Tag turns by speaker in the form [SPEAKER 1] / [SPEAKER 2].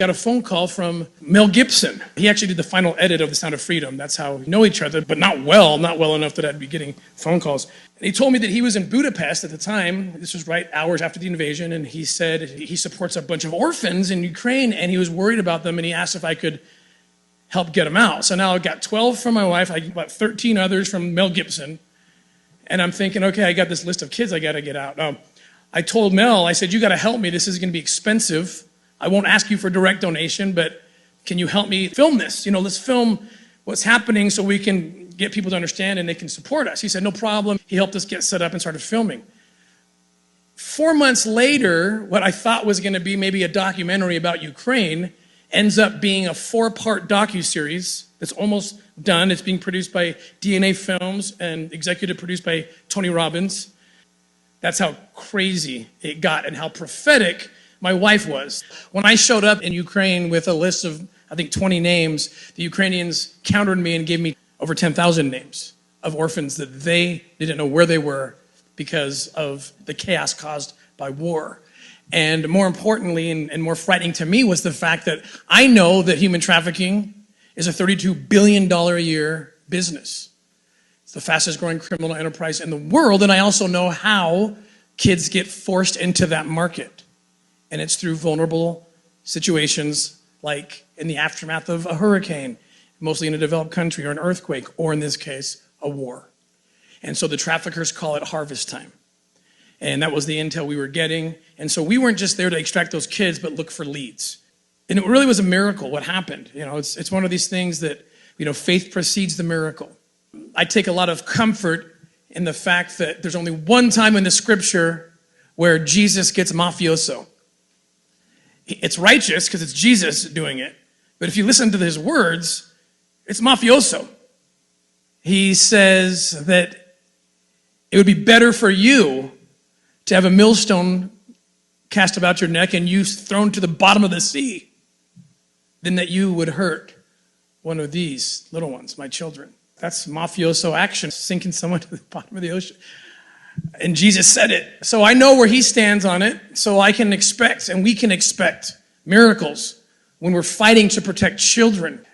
[SPEAKER 1] Got a phone call from Mel Gibson. He actually did the final edit of The Sound of Freedom. That's how we know each other, but not well enough that I'd be getting phone calls. And he told me that he was in Budapest at the time. This was right hours after the invasion, and he said he supports a bunch of orphans in Ukraine, and he was worried about them, and he asked if I could help get them out. So now I've got 12 from my wife, I got 13 others from Mel Gibson, and I'm thinking, okay, I got this list of kids I got to get out. I told Mel, I said, you got to help me. This is going to be expensive. I won't ask you for direct donation, but can you help me film this? Let's film what's happening so we can get people to understand and they can support us. He said, no problem. He helped us get set up and started filming. 4 months later, what I thought was going to be maybe a documentary about Ukraine ends up being a 4-part docuseries that's almost done. It's being produced by DNA Films and executive produced by Tony Robbins. That's how crazy it got and how prophetic my wife was. When I showed up in Ukraine with a list of, I think, 20 names, the Ukrainians countered me and gave me over 10,000 names of orphans that they didn't know where they were because of the chaos caused by war. And more importantly, and more frightening to me, was the fact that I know that human trafficking is a $32 billion a year business. It's the fastest growing criminal enterprise in the world, and I also know how kids get forced into that market. And it's through vulnerable situations like in the aftermath of a hurricane, mostly in a developed country, or an earthquake, or in this case, a war. And so the traffickers call it harvest time. And that was the intel we were getting. And so we weren't just there to extract those kids, but look for leads. And it really was a miracle what happened. It's one of these things that, faith precedes the miracle. I take a lot of comfort in the fact that there's only one time in the scripture where Jesus gets mafioso. It's righteous because it's Jesus doing it. But if you listen to his words, it's mafioso. He says that it would be better for you to have a millstone cast about your neck and you thrown to the bottom of the sea than that you would hurt one of these little ones, my children. That's mafioso action, sinking someone to the bottom of the ocean. And Jesus said it. So I know where he stands on it, so I can expect, and we can expect, miracles when we're fighting to protect children.